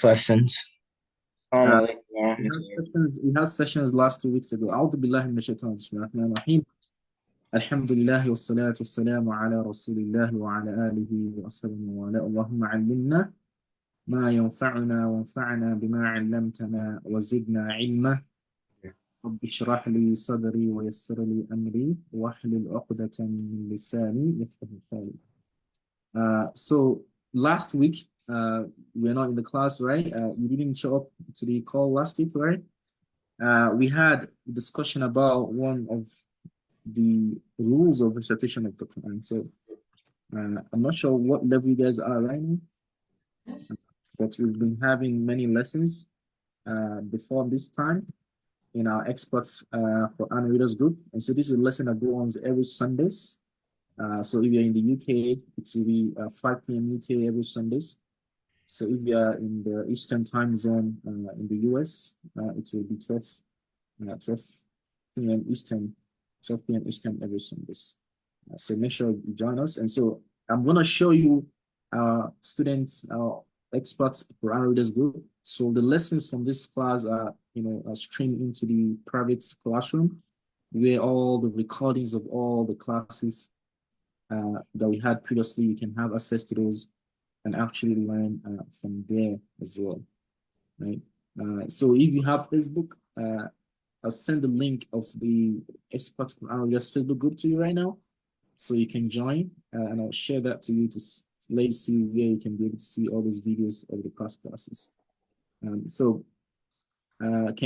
lessons. Uh, Assalamu alaikum wa we had sessions last 2 weeks ago. أعوذ بالله من الشيطان بسم الله الرحمن الرحيم. الحمد لله والصلاة والسلام على رسول الله وعلى آله وصحبه وعلى اللهم علمنا ما ينفعنا وانفعنا بما علمتنا وزدنا علما. رب اشرح لي صدري ويسر لي أمري واحلل عقدة من لساني يفقهوا قولي. So last week, we're not in the class, right? You didn't show up to the call last week, right? We had a discussion about one of the rules of recitation of the Quran. So I'm not sure what level you guys are right now, but we've been having many lessons before this time in our experts Quran readers group. And so this is a lesson that goes on every Sundays. So if you're in the UK, it will be 5 p.m. UK every Sundays. So if you are in the Eastern time zone in the US, it will be 12 p.m. Eastern, 12 p.m. Eastern every Sundays. So make sure you join us. And so I'm going to show you students, experts Quran readers group. So the lessons from this class are, are streamed into the private classroom where all the recordings of all the classes that we had previously, you can have access to those and actually learn from there as well, right? So if you have Facebook, I'll send the link of the Expert Quran Readers Facebook group to you right now, so you can join, and I'll share that to you to let you see where you can be able to see all those videos of the past classes. Can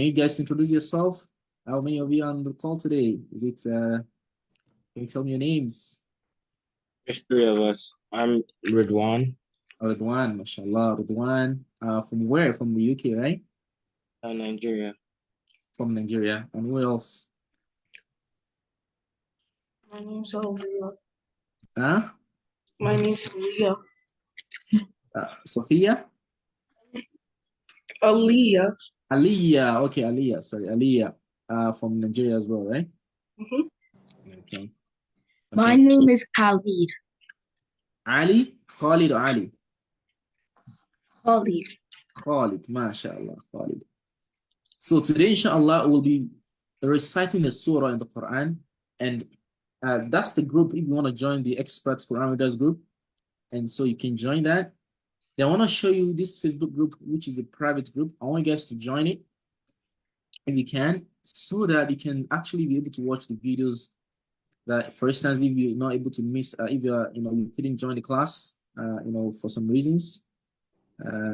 you guys introduce yourself? How many of you on the call today? Is it? Can you tell me your names? There's three of us. I'm Ridwan, Ridwan, mashallah. Ridwan, from where? From the UK, right? Nigeria. From Nigeria. And who else? My name's Aaliyah. Huh? My name's Aaliyah. Sophia? Aaliyah. Aliyah. Okay, Aliyah. Sorry, Aliyah. From Nigeria as well, right? Okay. My name is Khalid. Ali? Khalid or Ali? Khalid. Khalid, mashallah, Khalid. So today, inshallah, we'll be reciting a surah in the Quran, and that's the group if you want to join the Experts Quran Readers group, and so you can join that. Then I want to show you this Facebook group, which is a private group. I want you guys to join it if you can, so that you can actually be able to watch the videos. That, for instance, if you're not able to miss, if you're, you couldn't join the class, for some reasons,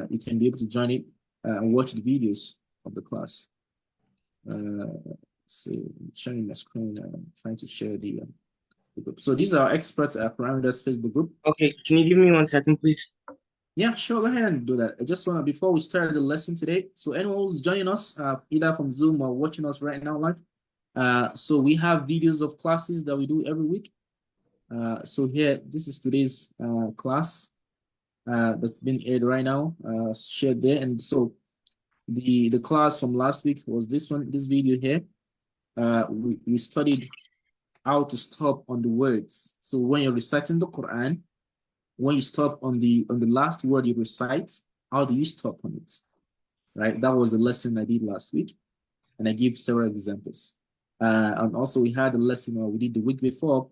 you can be able to join it and watch the videos of the class. So I'm sharing my screen, trying to share the group. So these are experts at Parameters Facebook group. Okay, can you give me 1 second, please? Yeah, sure. Go ahead and do that. I just want to, before we start the lesson today, so anyone who's joining us, either from Zoom or watching us right now live, so we have videos of classes that we do every week. So here, this is today's class that's been aired right now, shared there. And so the class from last week was this one, this video here. We studied how to stop on the words. So when you're reciting the Quran, when you stop on the last word you recite, how do you stop on it? Right? That was the lesson I did last week, and I gave several examples. And also we had a lesson we did the week before,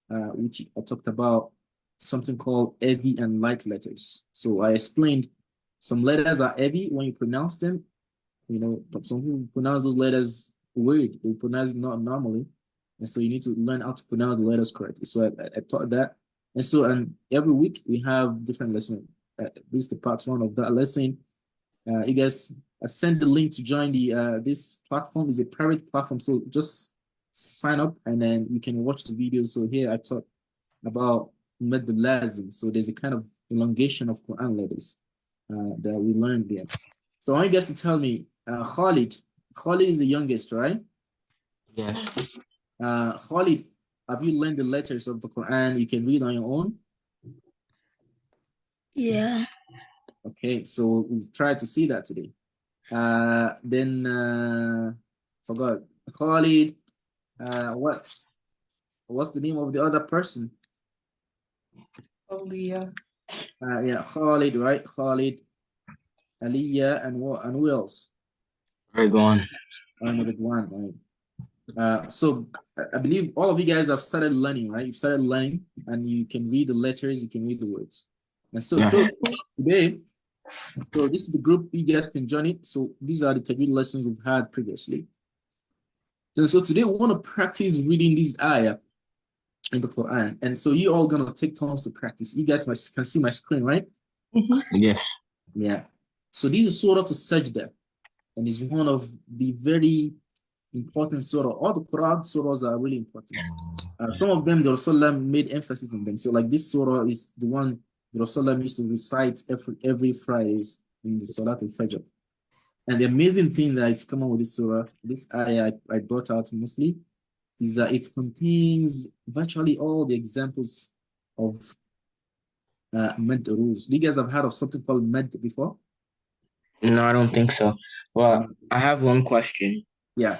which I talked about something called heavy and light letters. So I explained some letters are heavy when you pronounce them. Some people pronounce those letters weird. They pronounce it not normally. And so you need to learn how to pronounce the letters correctly. So I taught that. And so every week we have different lessons. This is the part one of that lesson. You guys, I send the link to join the this platform. Is a private platform. So just sign up and then you can watch the videos. So here I talk about Mad Lazim. So there's a kind of elongation of Quran letters that we learned there. So I want you guys to tell me, Khalid is the youngest, right? Yes. Khalid, have you learned the letters of the Quran you can read on your own? Yeah. Okay, so we'll try to see that today. Then forgot. Khalid, what's the name of the other person? Aaliyah. Yeah, Khalid, right? Khalid. Aliyah, and who else? Ridwan. And Ridwan, right? So I believe all of you guys have started learning, right? You've started learning, and you can read the letters, you can read the words. And so Yes. today, so this is the group you guys can join it. So these are the Tajweed lessons we've had previously. So today we want to practice reading this ayah in the Quran. And so you all gonna take turns to practice. You guys can see my screen, right? Yes. Yeah. So this is Surah to Sajda, and it's one of the very important surah. All the Quran surahs are really important. Some of them, the Rasulullah made emphasis on them. So like this surah is the one the Rasulullah used to recite every Fridays in the Salat al-Fajr. And the amazing thing that it's come out with this surah, this ayah I brought out mostly, is that it contains virtually all the examples of mad rules. Do you guys have heard of something called mad before? No, I don't think so. Well, I have one question. Yeah.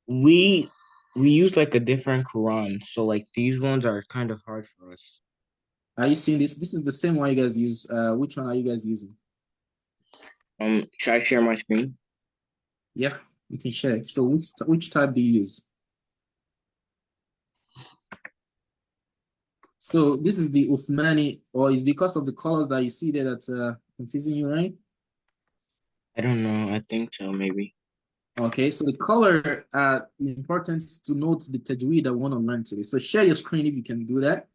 We use like a different Quran, so like these ones are kind of hard for us. Are you seeing this? This is the same one you guys use. Which one are you guys using? Should I share my screen? Yeah, you can share. So which type do you use? So this is the Uthmani, or is because of the colors that you see there that's confusing you, right? I don't know. I think so, maybe. Okay, so the color, important to note the tajweed I want to learn today. So share your screen if you can do that.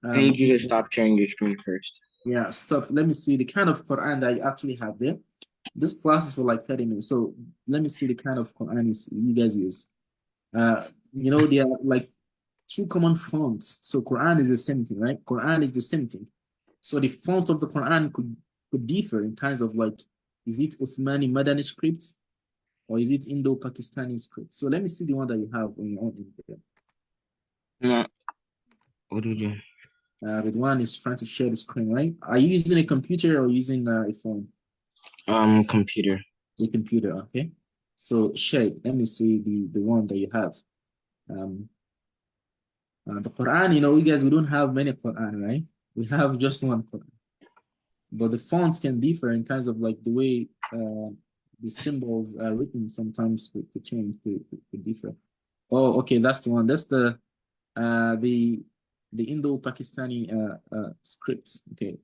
I need you to stop sharing your screen first. Yeah, stop. Let me see the kind of Quran that you actually have there. This class is for like 30 minutes. So let me see the kind of Quran you guys use. There are like two common fonts. So Quran is the same thing, right? Quran is the same thing. So the font of the Quran could differ in terms of like, is it Uthmani Madani script or is it Indo-Pakistani script? So let me see the one that you have on your own. No. What do you do? Ridwan is trying to share the screen, right? Are you using a computer or using a phone? Computer. The computer, okay. So share it. Let me see the one that you have. The Quran, you guys, we don't have many Quran, right? We have just one Quran. But the fonts can differ in terms of like the way the symbols are written sometimes could change, could differ. Oh, okay, that's the one. That's the Indo-Pakistani script. Okay,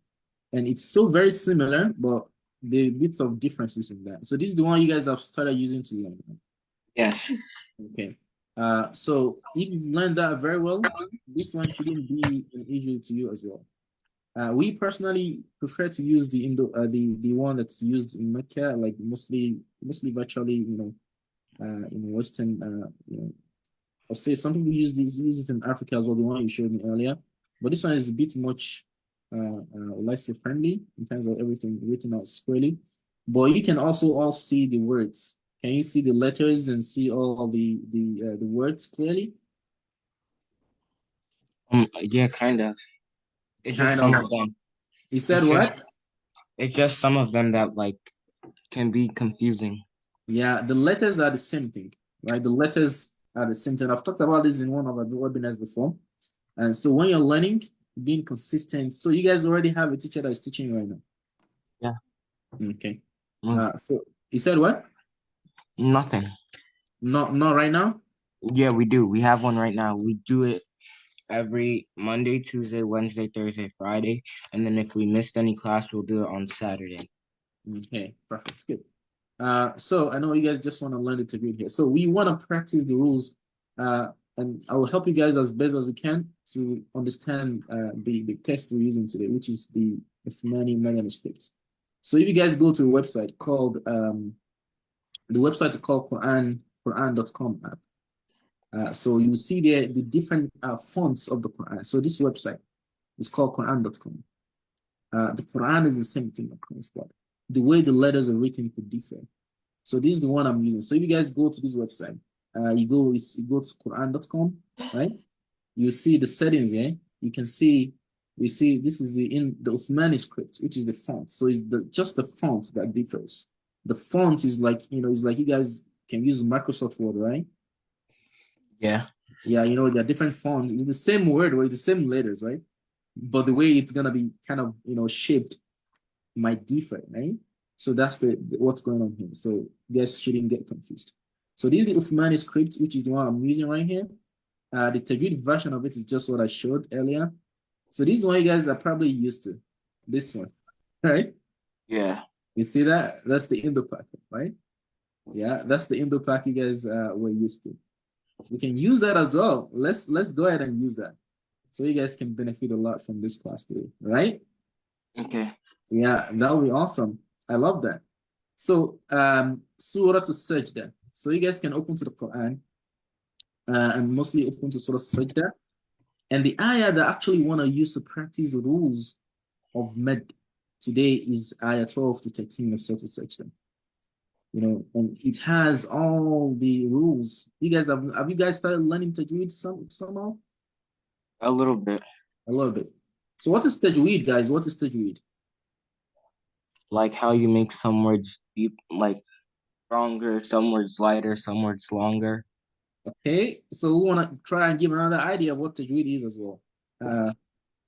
and it's so very similar, but the bits of differences in that. So this is the one you guys have started using to learn. Yes. Okay. So if you've learned that very well, this one shouldn't be an issue to you as well. We personally prefer to use the one that's used in Mecca, like mostly virtually, in Western, I'll say some people use it in Africa as well, the one you showed me earlier. But this one is a bit much, let's say, friendly in terms of everything written out squarely. But you can also all see the words. Can you see the letters and see all the words clearly? Yeah, kind of. It's just some of them. You said what? It's just some of them that like can be confusing. Yeah, the letters are the same thing, right? The letters are the same thing. I've talked about this in one of our webinars before. And so when you're learning, being consistent. So you guys already have a teacher that is teaching you right now. Yeah. Okay. So you said what? Nothing. Not right now? Yeah, we do. We have one right now. We do it every Monday, Tuesday, Wednesday, Thursday, Friday. And then if we missed any class, we'll do it on Saturday. Okay, perfect. Good. So I know you guys just want to learn the Tajweed here. So we want to practice the rules, and I will help you guys as best as we can to understand the text we're using today, which is the Uthmani manuscript. So if you guys go to a website called the website is called Quran.com app. So you see there the different fonts of the Quran. So this website is called Quran.com. The Quran is the same thing across, but the way the letters are written could differ. So this is the one I'm using. So if you guys go to this website, you go to Quran.com, right? You see the settings here. You can see, this is the Uthmani script, which is the font. So it's just the font that differs. The font is like, it's like you guys can use Microsoft Word, right? Yeah. Yeah, there are different fonts. It's the same word, right? The same letters, right? But the way it's gonna be kind of, shaped might differ, right? So that's what's going on here. So you guys shouldn't get confused. So this is the Uthmani script, which is the one I'm using right here. The Tajweed version of it is just what I showed earlier. So this one you guys are probably used to. This one, right? Yeah. You see that? That's the Indo-Pak, right? Yeah, that's the Indo-Pak you guys were used to. We can use that as well. Let's go ahead and use that. So you guys can benefit a lot from this class today, right? Okay. Yeah, that would be awesome. I love that. So Surah to Sajda. So you guys can open to the Quran and mostly open to Surah Sajda. And the ayah that actually want to use to practice the rules of med today is ayah 12 to 13 of Surah Sajda. You know, and it has all the rules. You guys have you guys started learning Tajweed somehow? A little bit. A little bit. So what is Tajweed, guys? What is Tajweed? Like how you make some words deep, like stronger, some words lighter, some words longer. Okay, so we want to try and give another idea of what Tajweed is as well.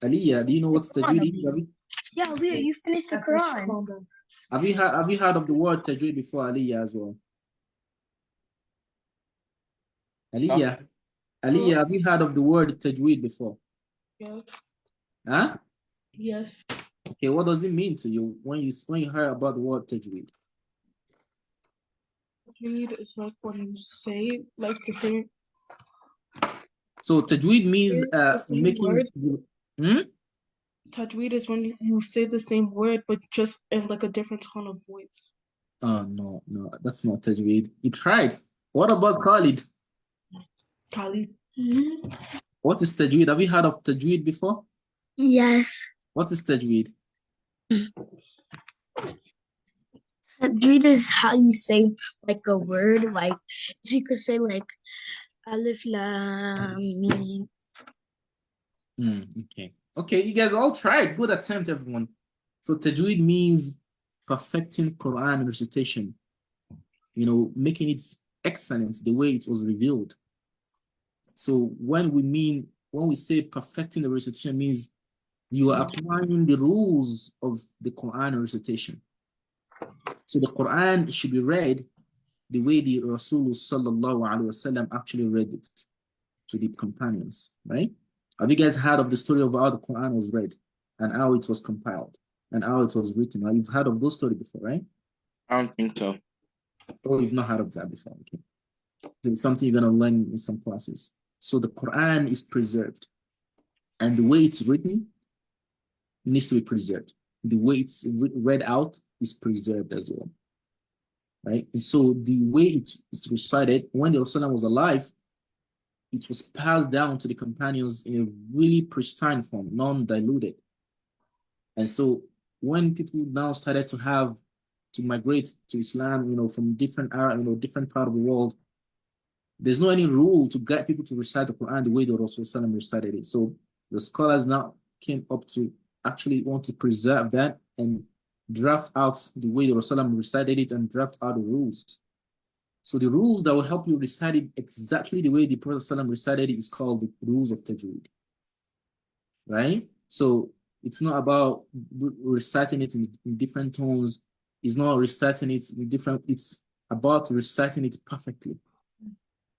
Aliyah, do you know what Tajweed is? Yeah, Aliyah, you finished the Quran. Have you heard of the word Tajweed before, Aliyah, as well? Aliyah, Aliyah, have you heard of the word Tajweed before? Yes. Huh? Yes. Okay, what does it mean to you when you heard about the word Tajweed? Tajweed is like when you say like the same. So Tajweed means Say the same making. word. Tajweed is when you say the same word but just in like a different tone of voice. Oh no, that's not Tajweed. You tried. What about Khalid? Kali. What is Tajweed? Have you heard of Tajweed before? Yes. What is Tajweed? Tajweed is how you say like a word, like if you could say like Alif Lam Mim. Okay, you guys all tried. Good attempt, everyone. So Tajweed means perfecting Quran recitation. You know, making it excellent the way it was revealed. So when we say perfecting the recitation means you are applying the rules of the Quran recitation. So the Quran should be read the way the Rasul sallallahu alaihi wasallam actually read it to the companions, right? Have you guys heard of the story of how the Quran was read and how it was compiled and how it was written? You've heard of those stories before, right? I don't think so. Oh, you've not heard of that before. Okay. It's something you're going to learn in some classes. So the Quran is preserved, and the way it's written needs to be preserved. The way it's read out is preserved as well, right? And so the way it's recited when the Rasulullah was alive, it was passed down to the companions in a really pristine form, non-diluted. And so when people now started to migrate to Islam, you know, from different different part of the world, there's no any rule to guide people to recite the Quran the way the Rasul recited it. So the scholars now came up to actually want to preserve that and draft out the way the Rasul recited it and draft out the rules. So the rules that will help you recite it exactly the way the Prophet ﷺ recited it is called the rules of Tajweed, right? So it's not about reciting it in different tones. It's not reciting it in different, it's about reciting it perfectly.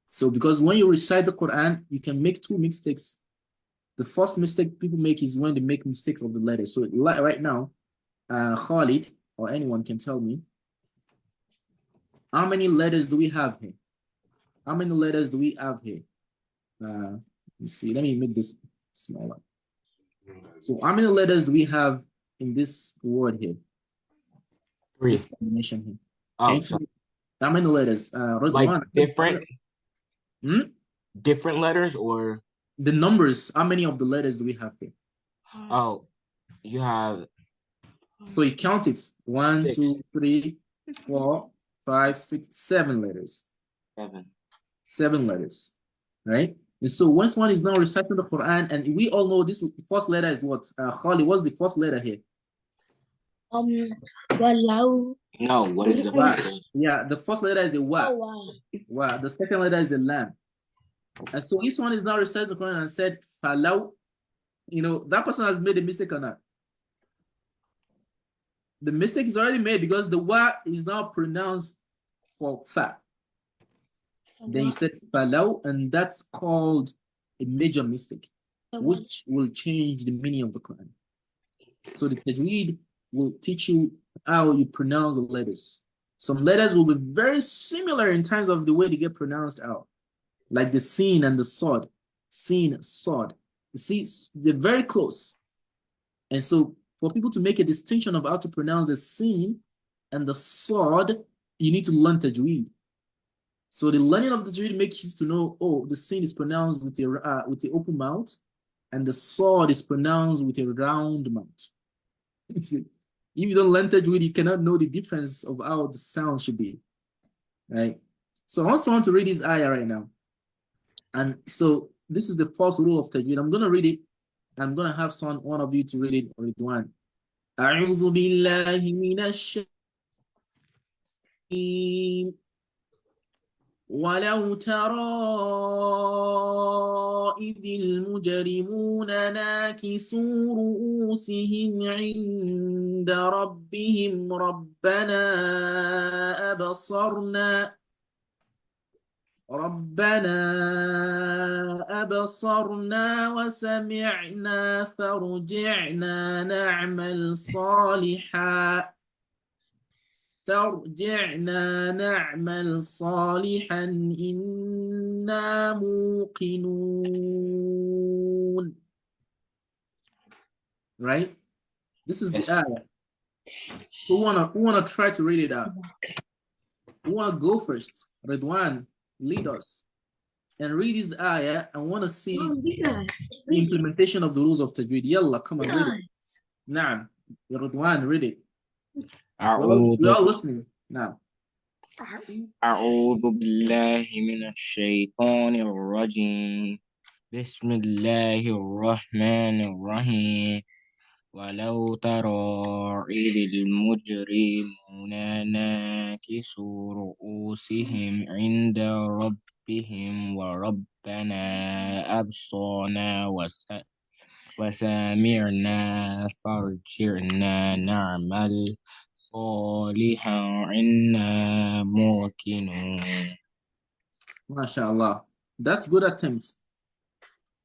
So because when you recite the Quran, you can make two mistakes. The first mistake people make is when they make mistakes of the letters. So right now, Khalid or anyone can tell me, how many letters do we have here? How many letters do we have here? Let me see. Let me make this smaller. So how many letters do we have in this word here? 3. This combination here. Oh, sorry. How many letters? Like different letters or the numbers? How many of the letters do we have here? Oh, you have. So you count it. 1, 6. 2, 3, 4, 5, 6, 7 letters. 7. 7 letters, right? And so once one is now reciting the Quran, and we all know this first letter is what? Khali, what's the first letter here? Wallahu. No, what is the first letter? Yeah, the first letter is a wa. Oh, wow. Wa. The second letter is a lam. And so if someone is now reciting the Quran and said falau, you know, that person has made a mistake or not? The mistake is already made because the wa is now pronounced for fa. Then you said falaw, and that's called a major mistake, which will change the meaning of the Quran. So the tajweed will teach you how you pronounce the letters. Some letters will be very similar in terms of the way they get pronounced out, like the sin and the sod. Sin, sod. You see, they're very close. And so for people to make a distinction of how to pronounce the sin and the sod, you need to learn tajweed. So the learning of the tajweed makes you to know, oh, the sin is pronounced with the open mouth, and the sod is pronounced with a round mouth. If you don't learn tajweed, you cannot know the difference of how the sound should be, right? So I want someone to read this ayah right now. And so this is the first rule of tajweed. I'm going to read it. I'm going to have one of you to read it, or read one. أعوذ بالله من الشيطان ولو ترى إذ المجرمون ناكسوا رؤوسهم عند ربهم ربنا أبصرنا وسمعنا فارجعنا نعمل صالحا إنا موقنون. Right? This is the ayah. Who wanna try to read it out? Who wanna go first? Redwan, lead us and read this ayah. I want to see the implementation of the rules of tajweed. Yalla, come on, read it. Naam, Redwan, read it. We're all listening now. أعوذ بالله من الشيطان الرجيم بسم الله الرحمن الرحيم ولو ترى إذ المجرمون ناكسوا رؤوسهم عند ربهم وربنا أبصرنا وسمعنا فارجعنا نعمل صالحا إنا موقنون. MashaAllah. That's good attempt.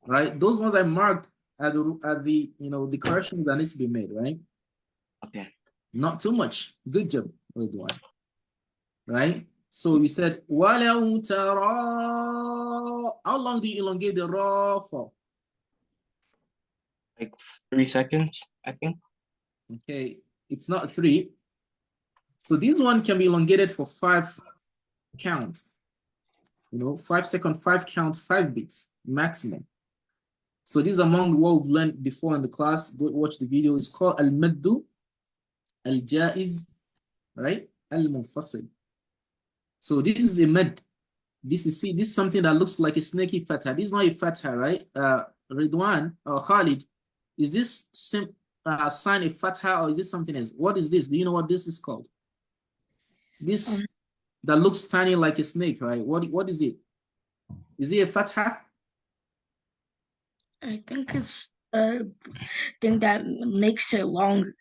Right? Those ones I marked at the the corrections that needs to be made, right? Okay. Not too much. Good job, Ridwan. Right? So we said وَلَوْ تَرَى. How long do you elongate the ra for? Like 3 seconds, I think. Okay, it's not 3. So this one can be elongated for 5 counts. 5 seconds, 5 counts, 5 beats maximum. So this is among what we've learned before in the class. Go watch the video. It's called al-maddu al-jaiz, right? Al-munfasil. So this is a mad. This is something that looks like a snaky fatha. This is not a fatha, right? Ridwan or Khalid, is this sign a fatha or is this something else? What is this? Do you know what this is called? This that looks tiny like a snake, right? What is it? Is it a fatha? I think it's a thing that makes it longer.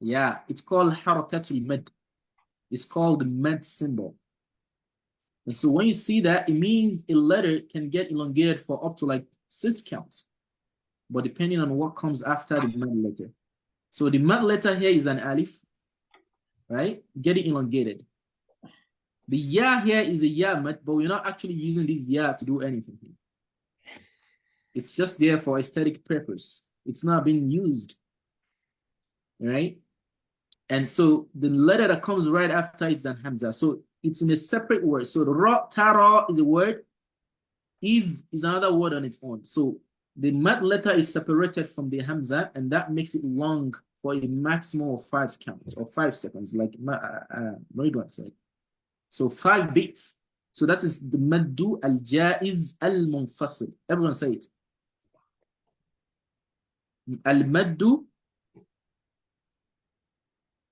Yeah, it's called harakatul mad. It's called the mad symbol. And so when you see that, it means a letter can get elongated for up to like 6 counts, but depending on what comes after the mad letter. So the mad letter here is an alif, right? Getting elongated. The ya here is a ya mad, but we're not actually using this ya to do anything here. It's just there for aesthetic purpose. It's not being used, right? And so the letter that comes right after it's an hamza. So it's in a separate word. So the ra, tara is a word. Is another word on its own. So the mad letter is separated from the hamza, and that makes it long for a maximum of 5 counts or 5 seconds, like Maridwan said. So 5 beats. So that is the maddu al-jaiz al-munfasil. Everyone say it. Al-maddu.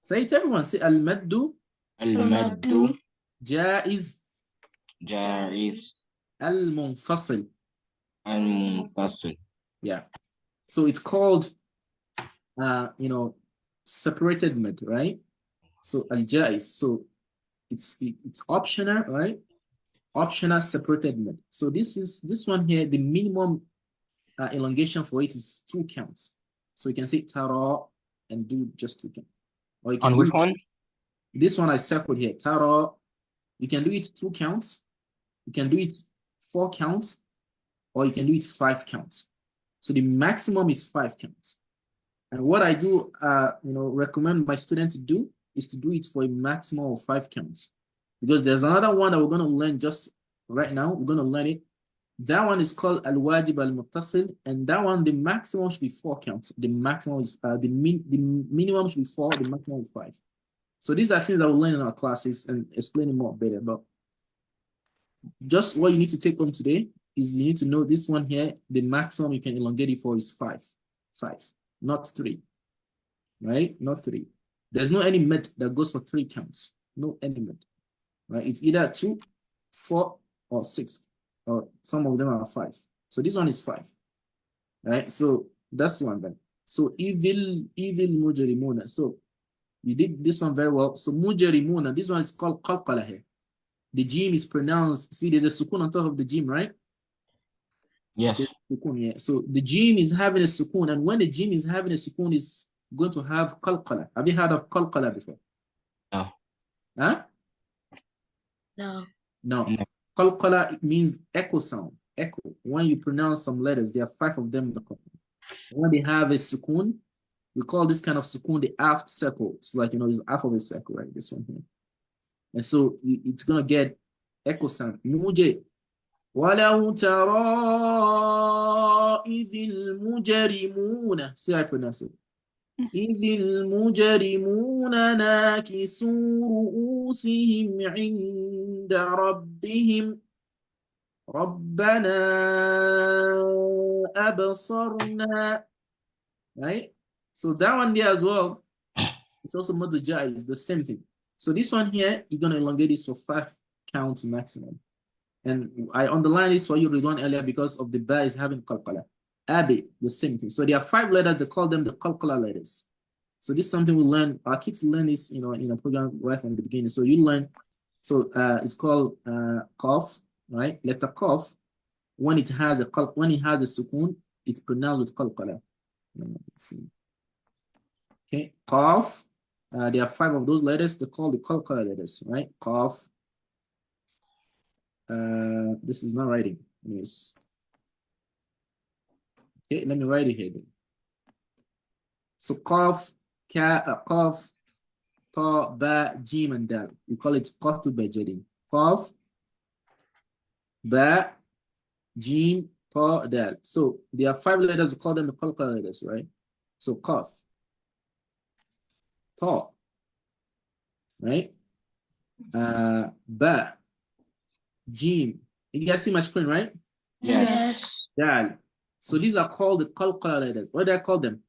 Say it, everyone. Say al-maddu. Al-maddu Jaiz. jaiz Al-munfasil. al-munfasil. Yeah. So it's called, separated mid, right? So al-jaiz. So it's optional, right? Optional separated mid. So this one here, the minimum elongation for it is 2 counts. So you can say tara and do just 2 counts. Or you can On do which one? this one I circled here, tara. You can do it 2 counts. You can do it 4 counts, or you can do it 5 counts. So the maximum is 5 counts. And what I do, recommend my student to do is to do it for a maximum of 5 counts. Because there's another one that we're going to learn just right now. We're going to learn it. That one is called al-wajib al-muttasil, and that one, the maximum should be 4 counts. The maximum is the minimum should be 4, the maximum is 5. So these are things that we'll learn in our classes and explain it more better. But just what you need to take home today is you need to know this one here, the maximum you can elongate it for is 5, not 3, right? Not 3. There's no any mid that goes for 3 counts. No any mid, right? It's either 2, 4, or 6, or some of them are 5. So this one is 5, right? So that's one then. So evil mujrimuna. So you did this one very well. So mujrimuna, this one is called qalqala here. The jim is pronounced, see there's a sukun on top of the jim, right? Yes. Sukun, yeah. So the jim is having a sukun, and when the jim is having a sukun, it's going to have qalqala. Have you heard of qalqala before? No. Huh? No. No. Qalqala means echo sound. Echo. When you pronounce some letters, there are 5 of them in the Quran. When they have a sukun, we call this kind of sukun the half circle. It's like, it's half of a circle, right? This one here. And so it's going to get echo sound. Muje. وَلَوْ تَرَى إِذِ الْمُجْرِمُونَ. See how I pronounce it. إِذِ الْمُجْرِمُونَ نَاكِسُوا رُؤُوسِهِمْ عِنْدَ رَبِّهِمْ رَبَّنَا أَبْصَرْنَا. Right? So that one there as well, it's also Madujai, it's the same thing. So this one here, you're going to elongate this for 5 count maximum. And I underlined this for you, Ridwan, earlier because of the ba is having qalqala. Abi, the same thing. So there are 5 letters, they call them the qalqala letters. So this is something we learn, our kids learn this, in a program right from the beginning. So you learn, so it's called qaf, right? Letter qaf, when it has a sukun, it's pronounced with qalqala. Okay, qaf, there are 5 of those letters, they're called the qalqala letters, right? Qaf. This is not writing. Yes. Okay, let me write it here then. So qaf, qaf, ta, ba, jim, and dal. We call it qatu bajadin. Qaf, ba, jim, ta, dal. So there are 5 letters, we call them the qalqala letters, right? So qaf, ta, right? Ba, jim. You guys see my screen, right? Yes. Dal. So these are called the qalqala letters. What do I call them?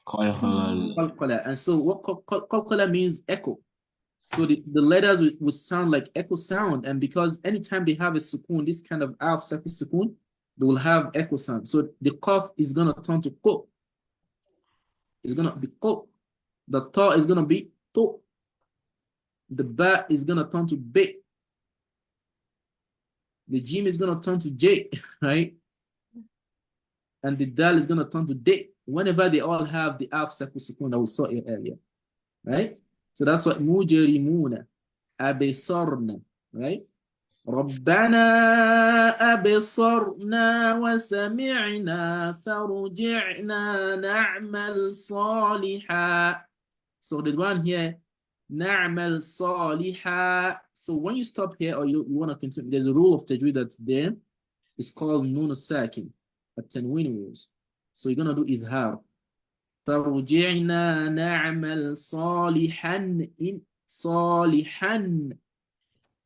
Qalqala. And so what qalqala means echo. So the letters would sound like echo sound, and because anytime they have a sukun, this kind of half circle sukun, they will have echo sound. So the qaf is gonna turn to ko. It's gonna be ko. The ta is gonna be to. The ba is gonna turn to be. The jim is gonna turn to j, right? And the dal is gonna turn to de. Whenever they all have the half circle sukun that we saw here earlier, right? So that's what mujrimuna, abisarna, right? ربنا أبصرنا وسمعنا فرجعنا نعمل صالحا. So the one here, نعمل صالحا. So when you stop here or you want to continue, there's a rule of tajweed that's there. It's called nun sakin, at-tanween rules. So you're gonna do izhar. فرجعنا نعمل صالحا in صالحا.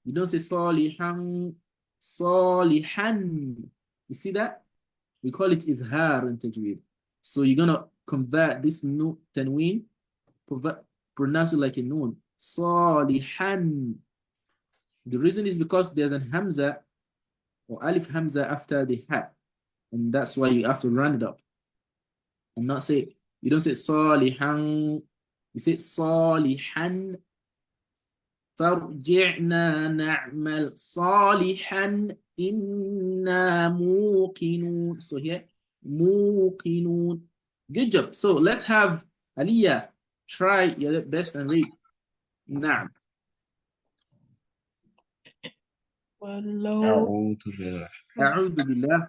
You don't say salihan, salihan. You see that? We call it izhar in tajweed. So you're gonna convert this nun tanween, pronounce it like a nun. Salihan. The reason is because there's an hamza or alif hamza after the ha, and that's why you have to round it up and not say, you don't say salihan, You say صالحا فارجعنا نعمل صالحا إنا موقنون. So here موقنون. Good job. So let's have Aliyah try your best and read. نعم. ولو أعوذ بالله. أعوذ بالله.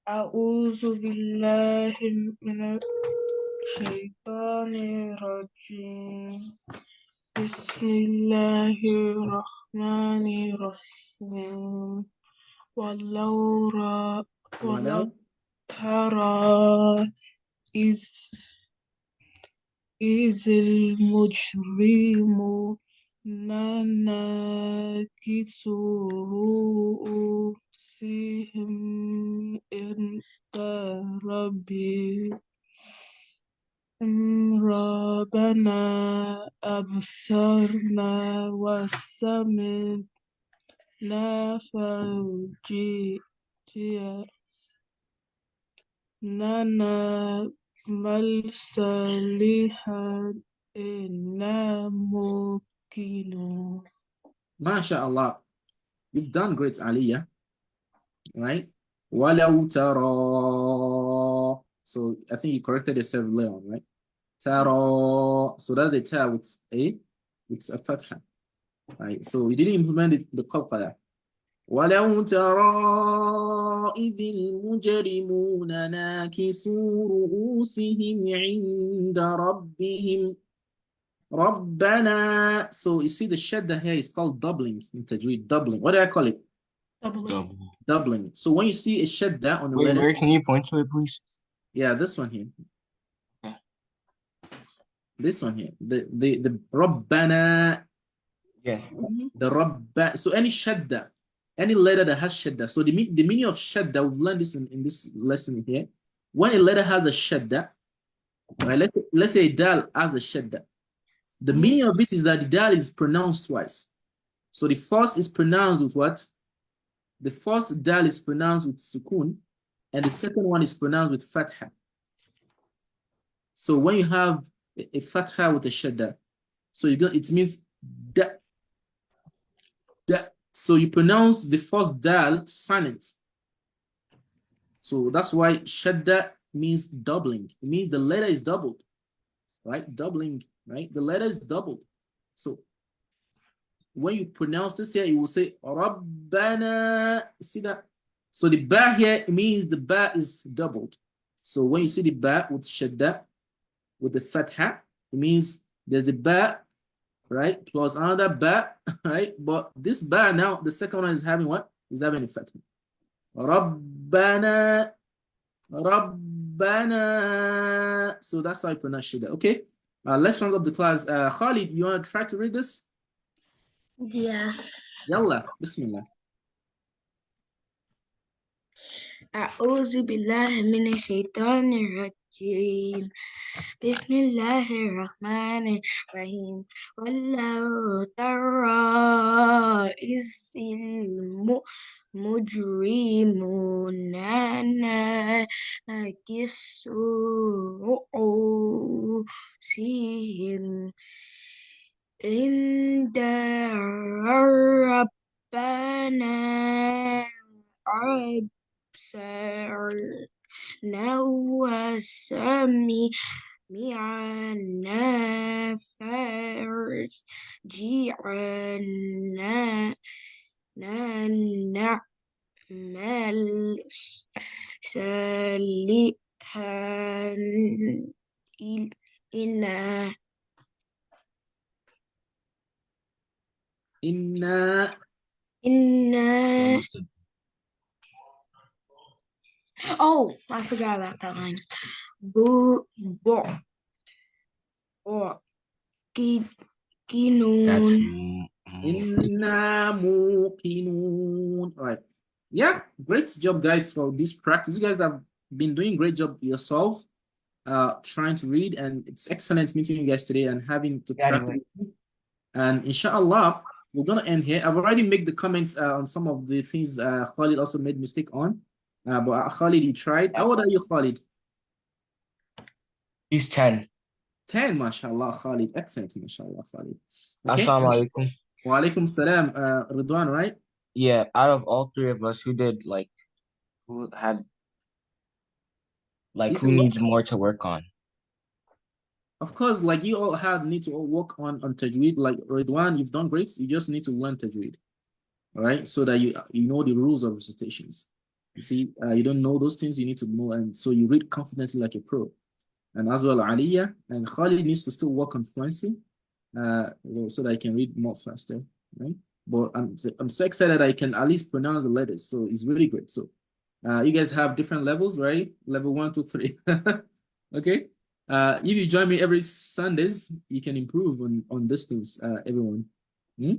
أعوذ بالله من الشيطان الرجيم بسم الله الرحمن الرحيم ولو ترى إذ المجرمون ناكسوا رؤوسهم عند ربنا أبصرنا وسمعنا فارجعنا نعمل صالحا إنا موقنون. MashaAllah. You've done great, Aliyah. Right? ولو ترى. So I think you corrected yourself, Leon, right? ترى. So that's a ta with a fatha. Right? So you didn't implement the qalqala. ولو ترى إذ المجرمون ناكسوا رؤوسهم عند ربهم ربنا. So you see the shadda here is called doubling in Tajweed. Doubling. What do I call it? Doubling. Doubling. So when you see a shadda on the Wait, letter, where can you point to it, please? yeah, this one here. Okay. This one here. The Rabbana. Yeah. The Rabba. So any shadda, any letter that has shadda. So the meaning of shadda, we've learned this in this lesson here. When a letter has a shadda, right? Let's say dal has a shadda. The meaning of it is that the dal is pronounced twice. So the first is pronounced with what? The first dal is pronounced with sukun, and the second one is pronounced with fatha. So when you have a fatha with a shadda, so it means da. So you pronounce the first dal silent. So that's why shadda means doubling. It means the letter is doubled, right? Doubling, right? The letter is doubled. So when you pronounce this here, you will say Rabbana. See that? So the ba here means the ba is doubled. So when you see the ba with shadda, with the fatha, it means there's the ba, right? Plus another ba, right? But this ba now, the second one is having what? Is having a fatha. Rabbana, Rabbana. So that's how I pronounce shadda. Okay. Let's round up the class. Khalid, you want to try to read this? Yeah. Yalla, Bismillah. أعوذ بالله من الشيطان الرجيم بسم الله الرحمن الرحيم ولو ترى إذ المجرمون ناكسوا رؤوسهم عند ربنا أبصرنا وسمعنا فارجعنا نعمل صالحا إنا Oh, I forgot about that line. Boo, bo, or, That's kinun. Inna muqinun. All right. Yeah, great job, guys, for this practice. You guys have been doing a great job yourself, trying to read, and it's excellent meeting you guys today and having to practice. And inshallah, we're gonna end here. I've already made the comments on some of the things Khalid also made mistake on. But Khalid, you tried. How old are you, Khalid? He's 10. 10, mashallah, Khalid. Excellent, mashallah, Khalid. Okay. Assalamu alaikum. Wa alaikum salam, Ridwan, right? Yeah, out of all three of us, who had You who said what? needs more to work on? Of course, like you all need to all work on Tajweed. Like Ridwan, you've done great. You just need to learn Tajweed, all right? So that you know the rules of recitations. You see, you don't know those things, you need to know, and so you read confidently like a pro. And as well, Aliyah and Khalid needs to still work on fluency, so that I can read more faster, right? But I'm so excited I can at least pronounce the letters, so it's really great. So you guys have different levels, right? Level 1, 2, 3. Okay. If you join me every Sundays, you can improve on these things, everyone. Hmm?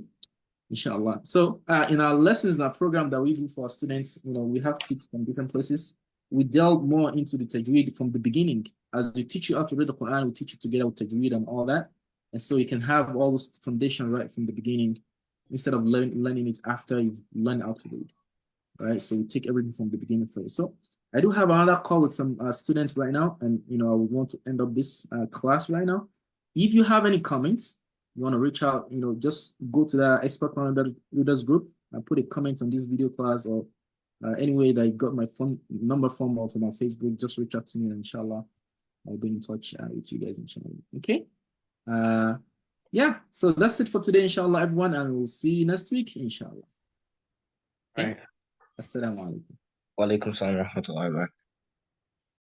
Inshallah. So in our lessons, in our program that we do for our students, we have kids from different places. We delve more into the Tajweed from the beginning. As we teach you how to read the Quran, we teach you together with Tajweed and all that. And so you can have all this foundation right from the beginning instead of learning it after you've learned how to read. All right, so we take everything from the beginning for you. So I do have another call with some students right now, and I would want to end up this class right now. If you have any comments, you want to reach out, just go to the expert readers group and put a comment on this video class, or any way that you got my phone number from or from my Facebook, just reach out to me, and inshallah I'll be in touch with you guys, inshallah. Okay. Yeah, so that's it for today, inshallah, everyone, and we'll see you next week, inshallah. Okay. Right. Assalamu alaikum. Wa alaikum salam wa rahmatullahi wa barakatuh.